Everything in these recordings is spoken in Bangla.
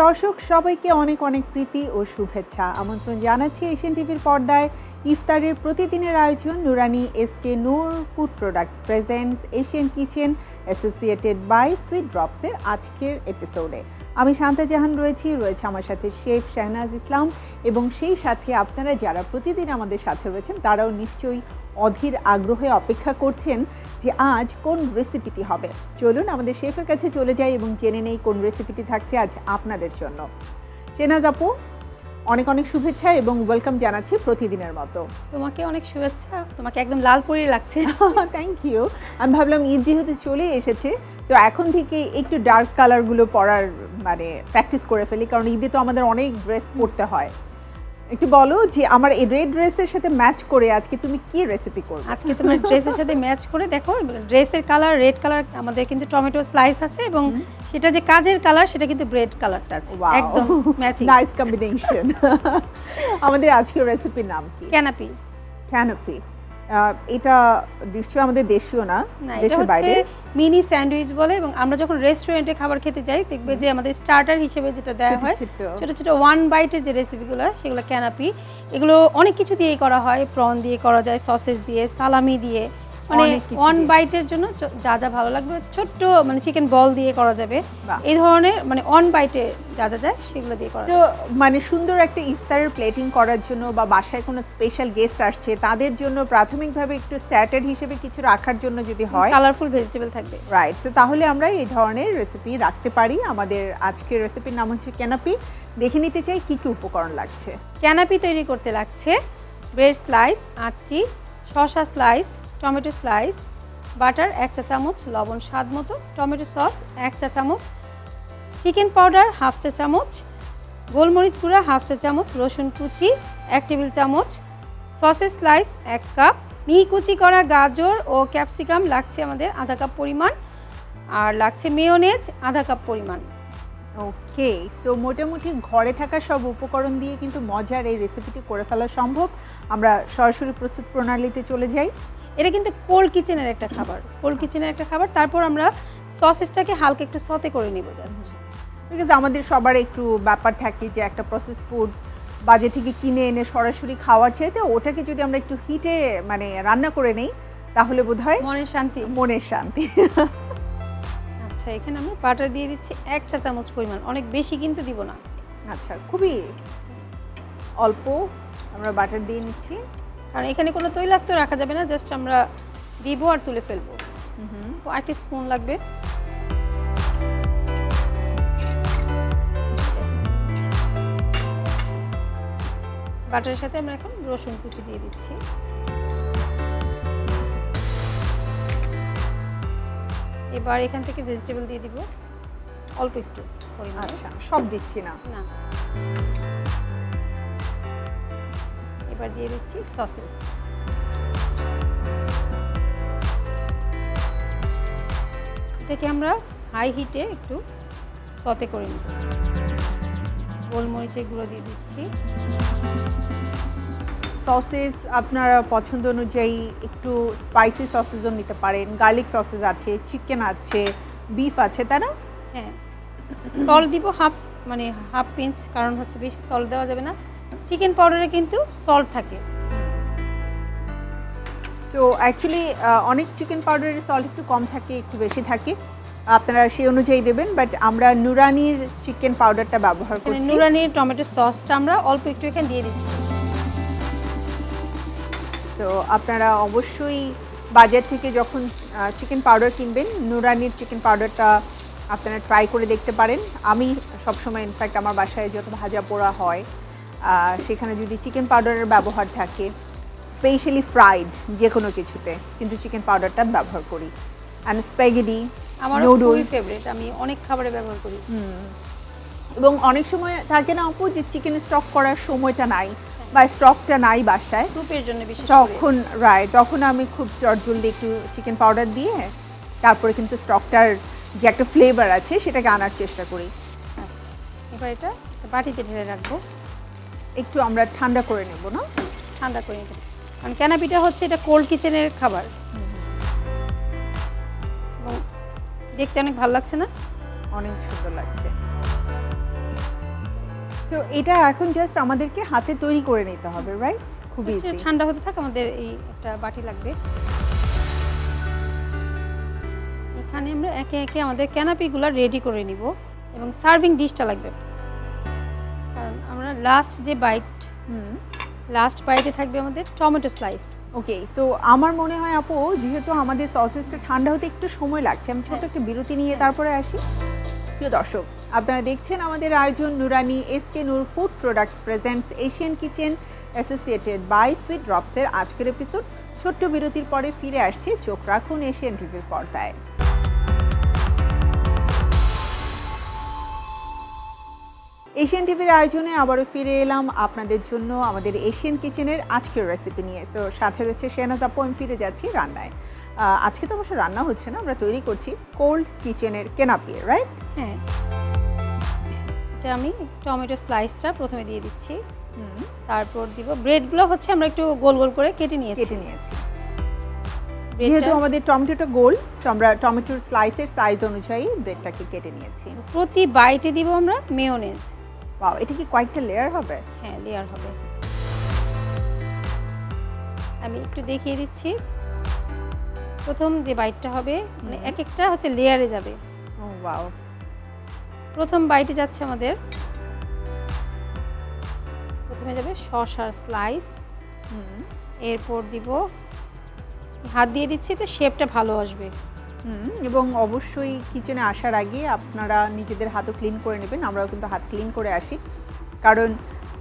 দর্শক সবাইকে অনেক অনেক প্রীতি ও শুভেচ্ছা আমন্ত্রণ জানাচ্ছি এশিয়ান টিভির পর্দায় ইফতারের প্রতিদিনের আয়োজন Nurani S K Noor food products presents Asian kitchen associated by sweet ড্রপসের আজকের এপিসোডে। আমি শান্তা জাহান রয়েছে আমার সাথে শেফ শাহনাজ ইসলাম এবং সেই সাথে আপনারা যারা প্রতিদিন আমাদের সাথে রয়েছেন তারাও নিশ্চয়ই অধীর আগ্রহে অপেক্ষা করছেন যে আজ কোন রেসিপিটি হবে। চলুন আমাদের শেফের কাছে চলে যাই এবং জেনে নেই কোন রেসিপিটি থাকছে আজ আপনাদের জন্য। শাহনাজ আপু, অনেক অনেক শুভেচ্ছা এবং ওয়েলকাম জানাচ্ছি প্রতিদিনের মতো। তোমাকে অনেক শুভেচ্ছা, তোমাকে একদম লাল পরি লাগছে। Thank you. আমি ভাবলাম ঈদ যেহেতু চলে এসেছে তো এখন থেকে একটু ডার্ক কালারগুলো পরার প্র্যাকটিস করে ফেলি, কারণ ঈদে তো আমাদের অনেক ড্রেস পরতে হয়। একটু বলো যে আমার এই রেড ড্রেসের সাথে ম্যাচ করে আজকে তুমি কি রেসিপি করবে? আজকে তোমার ড্রেসের সাথে ম্যাচ করে দেখো, ড্রেসের কালার রেড কালার, আমাদের কিন্তু টমেটো স্লাইস আছে এবং সেটা যে কাজের কালার সেটা কিন্তু ব্রেড কালারটা আছে, একদম ম্যাচিং। Nice combination. আমাদের আজকের রেসিপির নাম কি? ক্যানাপি। ক্যানাপি, এটা নিশ্চয়ই আমাদের দেশীয় না, দেশের বাইরে মিনি স্যান্ডউইচ বলে। এবং আমরা যখন রেস্টুরেন্টে খাবার খেতে যাই দেখবে যে আমাদের স্টার্টার হিসেবে যেটা দেওয়া হয় ছোট ছোট ওয়ান বাইটের যে রেসিপিগুলো সেগুলো ক্যানাপি। এগুলো অনেক কিছু দিয়েই করা হয়, প্রন দিয়ে করা যায়, সসেজ দিয়ে, সালামি দিয়ে, মানে ওয়ান বাইটের জন্য যা যা ভালো লাগবে। ছোট্ট চিকেন বল দিয়ে করা যাবে, এই ধরনের ওয়ান বাইটে যা যা যায় সেগুলো দিয়ে করা যাবে। সুন্দর একটা ইফতারের প্লেটিং করার জন্য বা বাসায় কোনো স্পেশাল গেস্ট আসছে তাদের জন্য প্রাথমিকভাবে একটু স্টার্টার হিসেবে কিছু রাখার জন্য যদি হয়, কালারফুল ভেজিটেবল থাকবে, রাইট। সো তাহলে আমরা এই ধরনের রেসিপি রাখতে পারি। আমাদের আজকের রেসিপির নাম হচ্ছে ক্যানাপি। দেখে নিতে চাই কি কি উপকরণ লাগছে। ক্যানাপি তৈরি করতে লাগছে ব্রেড স্লাইস 8টি, শসা স্লাইস, টমেটো স্লাইস, বাটার 1 চা চামচ, লবণ স্বাদ মতো, টমেটো সস 1 চা চামচ, চিকেন পাউডার 1/2 চা চামচ, গোলমরিচ গুঁড়া 1/2 চা চামচ, রসুন কুচি 1 টেবিল চামচ, সসেস স্লাইস 1 কাপ, মিহি কুচি করা গাজর ও ক্যাপসিকাম লাগছে আমাদের আধা কাপ পরিমাণ, আর লাগছে মেয়োনেজ আধা কাপ পরিমাণ। ওকে, সো মোটামুটি ঘরে থাকা সব উপকরণ দিয়ে কিন্তু মজার এই রেসিপিটি করে ফেলা সম্ভব। আমরা সরাসরি প্রস্তুত প্রণালীতে চলে যাই। এটা কিন্তু কোল্ড কিচেনের একটা খাবার, তারপর আমরা সসেসটাকে হালকা একটু সতে করে নিব জাস্ট, বিকজ আমাদের সবার একটু ব্যাপার থাকে যে একটা প্রসেস ফুড বাজার থেকে কিনে এনে সরাসরি খাওয়ার চাইতে ওটাকে যদি আমরা একটু হিটে রান্না করে নেই তাহলে বোধহয় মনের শান্তি। আচ্ছা, এখানে আমি বাটার দিয়ে দিচ্ছি 1 চা চামচ পরিমাণ, অনেক বেশি কিন্তু দিব না। আচ্ছা, খুবই অল্প আমরা বাটার দিয়ে নিচ্ছি, কারণ এখানে কোনো তৈলাক্ত রাখা যাবে না, জাস্ট আমরা দিব আর তুলে ফেলবো। 1 স্পুন লাগবে। বাটারের সাথে আমরা এখন রসুন কুচি দিয়ে দিচ্ছি। এবার এখান থেকে ভেজিটেবল দিয়ে দিব অল্প একটু পরিমাণে। আচ্ছা, সব দিচ্ছি না। এবার দিয়ে দিচ্ছি সসেস। এটাকে আমরা হাই হিটে একটু সতে করে নেব। গোলমরিচের গুঁড়ো দিয়ে দিচ্ছি। সসেস আপনারা পছন্দ অনুযায়ী একটু স্পাইসি সসেসও নিতে পারেন, গার্লিক সসেস আছে, চিকেন আছে, বিফ আছে, তাই না? হ্যাঁ, সল্ট দিব হাফ পিঞ্চ, কারণ হচ্ছে বেশি সল্ট দেওয়া যাবে না, চিকেন পাউডারে কিন্তু সল্ট থাকে। সো অ্যাকচুয়ালি অনেক চিকেন পাউডারের সল্ট একটু কম থাকে, একটু বেশি থাকে, আপনারা সেই অনুযায়ী দেবেন। বাট আমরা নুরানির চিকেন পাউডারটা ব্যবহার করছি। নুরানির টমেটো সসটা আমরা অল্প একটু এখানে দিয়ে দিচ্ছি। তো আপনারা অবশ্যই বাজার থেকে যখন চিকেন পাউডার কিনবেন নুরানির চিকেন পাউডারটা আপনারা ট্রাই করে দেখতে পারেন। আমি সবসময় ইনফ্যাক্ট আমার বাসায় যত ভাজা পোড়া হয় সেখানে যদি চিকেন পাউডারের ব্যবহার থাকে, স্পেশালি ফ্রাইড যে কোনো কিছুতে কিন্তু চিকেন পাউডারটা ব্যবহার করি। অ্যান্ড স্প্যাগেটি, আমার খুবই ফেভারিট, আমি অনেক খাবারে ব্যবহার করি। এবং অনেক সময় থাকে না আপু যে চিকেন স্টক করার সময়টা নাই বা স্টকটা নাই বাসায়, স্যুপের জন্য বিশেষ করে তখন আমি খুব চটজলদি একটু চিকেন পাউডার দিয়ে তারপরে কিন্তু স্টকটার যে একটা ফ্লেভার আছে সেটাকে আনার চেষ্টা করি। আচ্ছা, এবার এটা বাটিতে ঢেলে রাখবো, একটু আমরা ঠান্ডা করে নেব না? ঠান্ডা করে নেব, কারণ ক্যানাপিটা হচ্ছে এটা কোল্ড কিচেনের খাবার। দেখতে অনেক ভালো লাগছে না? অনেক সুন্দর লাগছে। সো এটা এখন জাস্ট আমাদেরকে হাতে তৈরি করে নিতে হবে, রাইট? খুবই Just ইজি। ঠান্ডা হতে থাক, আমাদের এই একটা বাটি লাগবে। এখানে আমরা একে একে আমাদের ক্যানাপিগুলো রেডি করে নিব এবং সার্ভিং ডিশটা লাগবে, কারণ আমরা লাস্ট বাইটে থাকবে আমাদের টমেটো স্লাইস। ওকে, সো আমার মনে হয় আপু, যেহেতু আমাদের সসেসটা ঠান্ডা হতে একটু সময় লাগছে, আমি ছোট একটা বিরতি নিয়ে তারপরে আসি। প্রিয় দর্শক, আপনারা দেখছেন আমাদের আয়োজন Nurani S K Noor food products presents Asian kitchen associated by sweet ড্রপসের আজকের এপিসোড। ছোট্ট বিরতির পরে ফিরে আসছি, চোখ রাখুন এশিয়ান টিভির পর্দায়। এশিয়ান টিভির আয়োজনে আবারও ফিরে এলাম আপনাদের জন্য আমাদের এশিয়ান কিচেনের আজকের রেসিপি নিয়ে। সো সাথে রয়েছে শেহনাজ আপু, আমি ফিরে যাচ্ছি রান্নায়। আজকে তো অবশ্য রান্না হচ্ছে না, আমরা তৈরি করছি কোল্ড কিচেনের কেনাপিয়ে, রাইট? হ্যাঁ, এটা আমি টমেটো স্লাইসটা প্রথমে দিয়ে দিচ্ছি, তারপর দিব ব্রেডগুলো হচ্ছে আমরা একটু গোল গোল করে কেটে নিয়েছি। যেহেতু আমাদের টমেটোটা গোল, সো আমরা টমেটোর স্লাইসের সাইজ অনুযায়ী ব্রেডটাকে কেটে নিয়েছি। প্রতি বাইটে দিব আমরা মেয়োনেজ। ওয়াও, এটা কি কয়েকটা লেয়ার হবে? হ্যাঁ, লেয়ার হবে। আমি একটু দেখিয়ে দিচ্ছি। প্রথম যে বাইটটা হবে, মানে এক একটা হচ্ছে লেয়ারে যাবে। ও ওয়াও। প্রথম বাইটে যাচ্ছে আমাদের, প্রথমে যাবে শসার স্লাইস, এরপর দিব, হাত দিয়ে দিচ্ছি তো শেপটা ভালো আসবে। এবং অবশ্যই কিচেনে আসার আগে আপনারা নিজেদের হাতও ক্লিন করে নেবেন। আমরাও কিন্তু হাত ক্লিন করে আসি, কারণ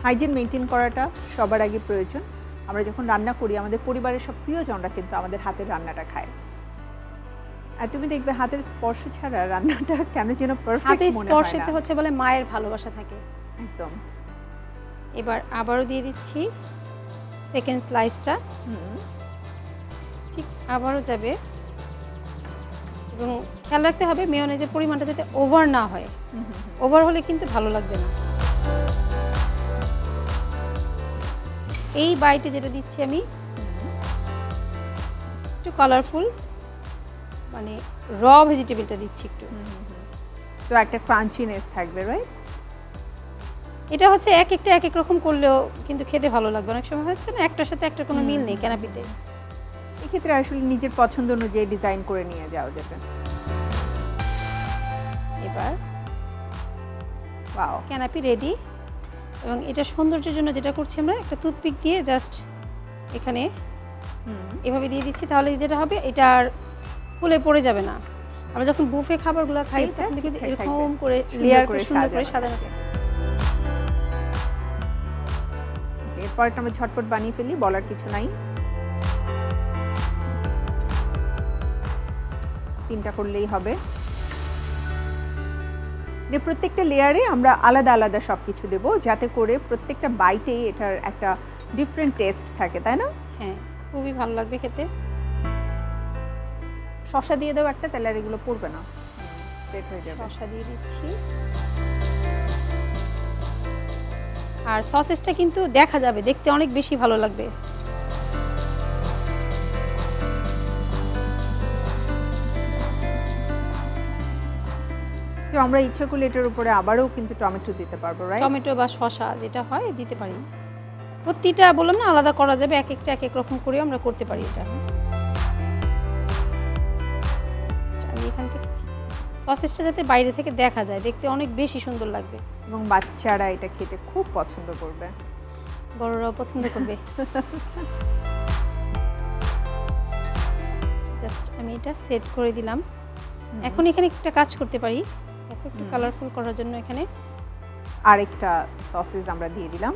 হাইজিন মেনটেন করাটা সবার আগে প্রয়োজন। আমরা যখন রান্না করি, আমাদের পরিবারের সব প্রিয়জনরা কিন্তু আমাদের হাতের রান্নাটা খায়। আর তুমি দেখবে হাতের স্পর্শ ছাড়া রান্নাটা কেন যেন পারফেক্ট হাতের মনে হয় স্পর্শেতে না। হচ্ছে বলে মায়ের ভালোবাসা থাকে। একদম। এবার আবারও দিয়ে দিচ্ছি সেকেন্ড স্লাইসটা, ঠিক আবারও যাবে। এবং খেয়াল রাখতে হবে মেয়োনেজের পরিমাণটা যাতে ওভার না হয়, ওভার হলে কিন্তু ভালো লাগবে না। এই বাইটে যেটা দিচ্ছি আমি একটু কালারফুল, মানে র ভেজিটেবলটা দিচ্ছি একটু। তো একটা ক্রাঞ্চিনেস থাকবে, রাইট? এটা হচ্ছে এক একটা এক এক রকম করলেও কিন্তু খেতে ভালো লাগবে। অনেক সময় হচ্ছে না একটার সাথে একটা কোনো মিল নেই ক্যানাপিতে। এক্ষেত্রে আসলে নিজের পছন্দ অনুযায়ী ডিজাইন করে নিয়ে যাওয়া যাবে। এবার ওয়াও, ক্যানাপি রেডি। এবং এটা সৌন্দর্যের জন্য যেটা করছি, আমরা একটা টুথপিক দিয়ে জাস্ট এখানে এভাবে দিয়ে দিচ্ছি, তাহলে যেটা হবে এটা আর খুলে পড়ে যাবে না। আমরা যখন বুফে খাবারগুলো খাই তখন দেখি যে এরকম করে লেয়ার করে সুন্দর করে সাজানো থাকে। এরপর আমরা ঝটপট বানিয়ে ফেলি, বলার কিছু নাই। 3টা করলেই হবে। প্রত্যেকটা লেয়ারে আমরা আলাদা আলাদা সবকিছু দেব, যাতে করে প্রত্যেকটা বাইটেই এটার একটা ডিফারেন্ট টেস্ট থাকে, তাই না? হ্যাঁ, খুবই ভালো লাগবে খেতে। শসা দিয়ে দাও একটা, তাহলে আর এগুলো পড়বে না, সেট হয়ে যাবে। শসা দিয়ে দিচ্ছি। আর সসেসটা কিন্তু দেখা যাবে, দেখতে অনেক বেশি ভালো লাগবে। তো আমরা ইচ্ছে করলে এটার উপরে আবারও কিন্তু টমেটো দিতে পারবো, রাইট? টমেটো বা শসা যেটা হয় দিতে পারি। প্রতিটা বললাম না আলাদা করা যাবে, এক একটা এক এক রকম করে আমরা করতে পারি এটা। আমি এখান থেকে সসেসটা যাতে বাইরে থেকে দেখা যায়, দেখতে অনেক বেশি সুন্দর লাগবে এবং বাচ্চারা এটা খেতে খুব পছন্দ করবে, বড়রাও পছন্দ করবে। জাস্ট আমি এটা সেট করে দিলাম। এখন এখানে একটা কাজ করতে পারি, একটু কালারফুল করার জন্য এখানে আরেকটা সসেস আমরা দিয়ে দিলাম।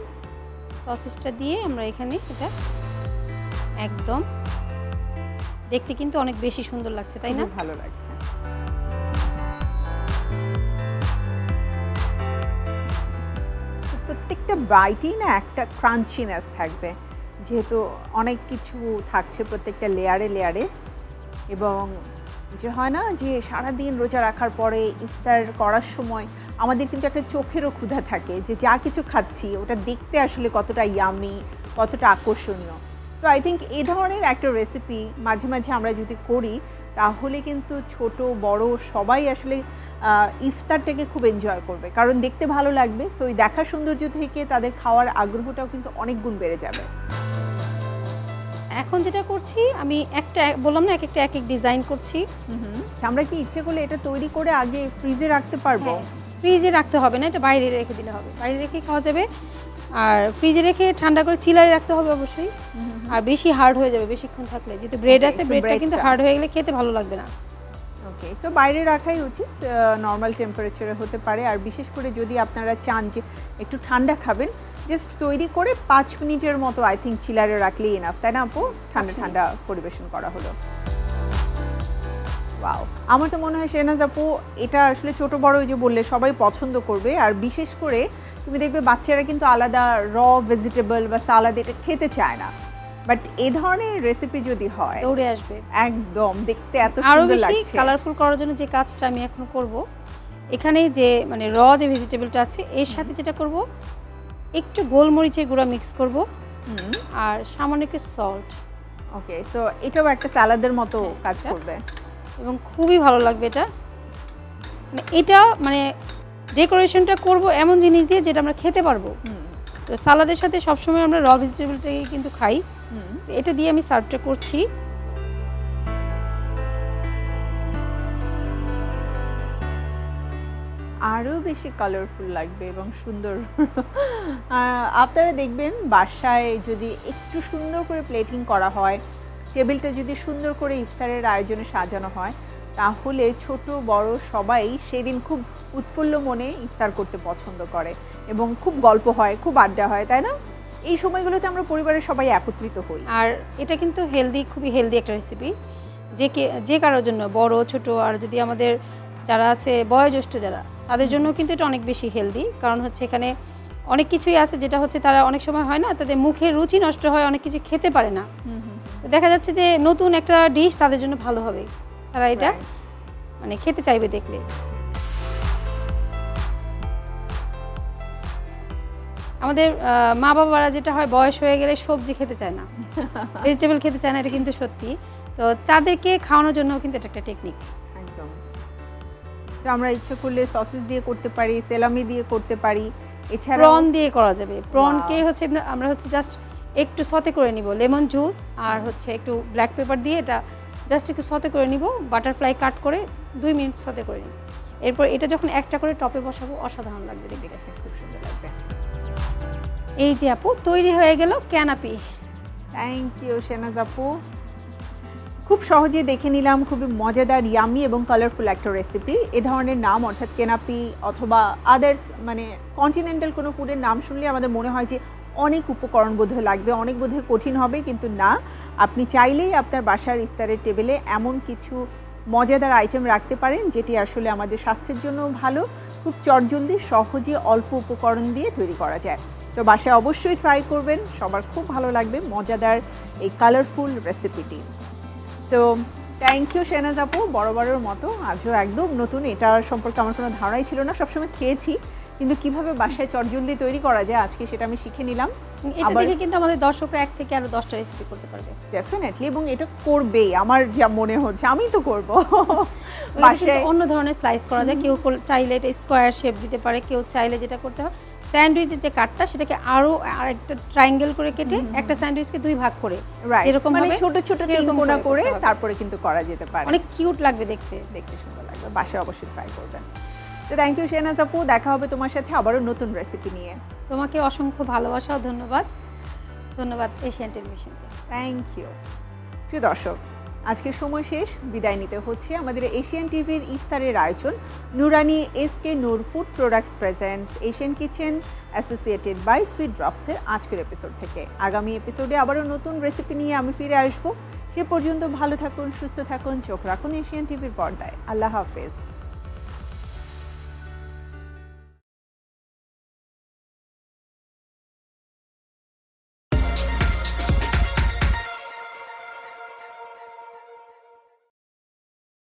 সসেসটা দিয়ে আমরা এখানে এটা একদম দেখতে কিন্তু অনেক বেশি সুন্দর লাগছে, তাই না? ভালো লাগছে। প্রত্যেকটা বাইটেই না একটা ক্রাঞ্চিনেস থাকবে, যেহেতু অনেক কিছু থাকছে প্রত্যেকটা লেয়ারে লেয়ারে। এবং যে হয় না যে সারাদিন রোজা রাখার পরে ইফতার করার সময় আমাদের কিন্তু একটা চোখেরও ক্ষুধা থাকে, যে যা কিছু খাচ্ছি ওটা দেখতে আসলে কতটা ইয়ামি, কতটা আকর্ষণীয়। সো আই থিঙ্ক এই ধরনের একটা রেসিপি মাঝে মাঝে আমরা যদি করি, তাহলে কিন্তু ছোট বড় সবাই আসলে ইফতারটাকে খুব এনজয় করবে, কারণ দেখতে ভালো লাগবে। সো ওই দেখার সৌন্দর্য থেকে তাদের খাওয়ার আগ্রহটাও কিন্তু অনেক গুণ বেড়ে যাবে। এখন যেটা করছি আমি একটা বললাম না, এক এক ডিজাইন করছি। আমরা কি ইচ্ছে করলে এটা তৈরি করে আগে ফ্রিজে রাখতে পারবো? ফ্রিজে রাখতে হবে না, এটা বাইরে রেখে দিলে হবে, বাইরে রেখে খাওয়া যাবে। আর ফ্রিজে রেখে ঠান্ডা করে চিলারে রাখতে হবে অবশ্যই। আর বেশি হার্ড হয়ে যাবে বেশিক্ষণ থাকলে, যেহেতু ব্রেড আছে, ব্রেডটা কিন্তু হার্ড হয়ে গেলে খেতে ভালো লাগবে না। ওকে, সো বাইরে রাখাই উচিত, নর্মাল টেম্পারেচারে হতে পারে। আর বিশেষ করে যদি আপনারা চান যে একটু ঠান্ডা খাবেন, জাস্ট তৈরি করে 5 মিনিটের মতো আই থিঙ্ক চিলারে রাখলেই এনাফ, তাই না আপু? ঠান্ডা ঠান্ডা পরিবেশন করা হলো। ওয়াও, আমার তো মনে হয় শেহনাজ আপু এটা আসলে ছোট বড় ওই যে বললে সবাই পছন্দ করবে। আর বিশেষ করে তুমি দেখবে বাচ্চারা কিন্তু আলাদা ভেজিটেবল বা সালাদ এটা খেতে চায় না, বাট এই ধরনের রেসিপি যদি হয় দৌড়ে আসবে একদম, দেখতে এত আরো সুন্দর বেশি লাগছে। কালারফুল করার জন্য যে কাজটা আমি এখন করব, এখানে যে মানে যে ভেজিটেবলটা আছে এর সাথে যেটা করব, একটু গোলমরিচের গুঁড়া মিক্স করব আর সামান্য একটু সল্ট। ওকে, সো এটাও একটা সালাদের মতো কাজ করবে এবং খুবই ভালো লাগবে এটা। মানে এটা মানে ডেকোরেশনটা করব এমন জিনিস দিয়ে যেটা আমরা খেতে পারবো। তো সালাদের সাথে সবসময় আমরা ভেজিটেবলটাই কিন্তু খাই, এটা দিয়ে আমি সার্ভটা করছি। আরও বেশি কালারফুল লাগবে এবং সুন্দর। আপনারা দেখবেন বাসায় যদি একটু সুন্দর করে প্লেটিং করা হয়, টেবিলটা যদি সুন্দর করে ইফতারের আয়োজনে সাজানো হয়, তাহলে ছোট বড় সবাই সেদিন খুব উৎফুল্ল মনে ইফতার করতে পছন্দ করে এবং খুব গল্প হয়, খুব আড্ডা হয়, তাই না? এই সময়গুলোতে আমরা পরিবারের সবাই একত্রিত হই। আর এটা কিন্তু হেলদি, খুবই হেলদি একটা রেসিপি, যে কারোর জন্য, বড় ছোট, আর যদি আমাদের যারা আছে বয়োজ্যেষ্ঠ যারা, তাদের জন্য কিন্তু এটা অনেক বেশি হেলদি। কারণ হচ্ছে এখানে অনেক কিছুই আছে যেটা হচ্ছে তারা অনেক সময় হয় না, তাদের মুখের রুচি নষ্ট হয়, অনেক কিছু খেতে পারে না। দেখা যাচ্ছে যে নতুন একটা ডিশ তাদের জন্য ভালো হবে, তারা এটা মানে খেতে চাইবে দেখলে। আমাদের মা বাবারা যেটা হয়, বয়স হয়ে গেলে সবজি খেতে চায় না, ভেজিটেবল খেতে চায় না, এটা কিন্তু সত্যি। তো তাদেরকে খাওয়ানোর জন্য কিন্তু এটা একটা টেকনিক। একদম, তো আমরা ইচ্ছে করলে সসেস দিয়ে করতে পারি, সেলামি দিয়ে করতে পারি, এছাড়া প্রন দিয়ে করা যাবে। প্রনকে হচ্ছে আমরা হচ্ছে জাস্ট একটু সতে করে নিব, লেমন জুস আর হচ্ছে একটু ব্ল্যাক পেপার দিয়ে এটা জাস্ট একটু সতে করে নিব, বাটারফ্লাই কাট করে 2 মিনিট সতে করে নিব। এরপর এটা যখন একটা করে টপে বসাবো, অসাধারণ লাগবে দেখতে, খুব সুন্দর লাগবে। এই যে আপু তৈরি হয়ে গেল ক্যানাপি। থ্যাংক ইউ শেহনাজ আপু, খুব সহজে দেখে নিলাম, খুবই মজাদার, ইয়ামি এবং কালারফুল একটা রেসিপি। এ ধরনের নাম অর্থাৎ কেনাপি অথবা আদার্স মানে কন্টিনেন্টাল কোনো ফুডের নাম শুনলে আমাদের মনে হয় যে অনেক উপকরণ বোধহয় লাগবে, অনেক বোধহয় কঠিন হবে, কিন্তু না, আপনি চাইলেই আপনার বাসার ইফতারের টেবিলে এমন কিছু মজাদার আইটেম রাখতে পারেন যেটি আসলে আমাদের স্বাস্থ্যের জন্য ভালো, খুব চটজলদি সহজে অল্প উপকরণ দিয়ে তৈরি করা যায়। তো বাসায় অবশ্যই ট্রাই করবেন, সবার খুব ভালো লাগবে মজাদার এই কালারফুল রেসিপিটি। তো থ্যাংক ইউ শেহনাজ আপু, বরাবরের মতো আজও একদম নতুন, এটার সম্পর্কে আমার কোনো ধারণাই ছিল না। সবসময় খেয়েছি, কিন্তু কিভাবে বাসায় চটজলদি তৈরি করা যায় আজকে সেটা আমি শিখে নিলাম। এটা দেখে কিন্তু আমাদের দর্শকরা 1 থেকে আরো 10টা রেসিপি করতে পারবে ডেফিনেটলি, এবং এটা করবেই আমার যা মনে হচ্ছে, আমি তো করব। বাসায় অন্য ধরনের স্লাইস করা যায়, কেউ চাইলে এটা স্কোয়ার শেপ দিতে পারে, কেউ চাইলে যেটা করতে হয় স্যান্ডউইচের যে কাটটা সেটাকে আরো আরেকটা ট্রায়াঙ্গেল করে কেটে একটা স্যান্ডউইচকে 2 ভাগ করে এরকম মানে ছোট ছোট তিন কোণা করে তারপরে কিন্তু করা যেতে পারে। অনেক কিউট লাগবে দেখতে, দেখতে সুন্দর লাগবে, বাসায় অবশ্যই ট্রাই করবেন। তো থ্যাংক ইউ শেহনাজ আপু, দেখা হবে তোমার সাথে আবারও নতুন রেসিপি নিয়ে। তোমাকে অসংখ্য ভালোবাসা ও ধন্যবাদ। ধন্যবাদ এশিয়ান টেলিভিশনকে। Thank you. প্রিয় দর্শক, আজকের সময় শেষ, বিদায় নিতে হচ্ছে। আমাদের এশিয়ান টিভির ইফতারের আয়োজন Nurani S K Noor food products presents Asian kitchen associated by sweet ড্রপসের আজকের এপিসোড থেকে। আগামী এপিসোডে আবারও নতুন রেসিপি নিয়ে আমি ফিরে আসবো। সে পর্যন্ত ভালো থাকুন, সুস্থ থাকুন, চোখ রাখুন এশিয়ান টিভির পর্দায়। আল্লাহ হাফেজ।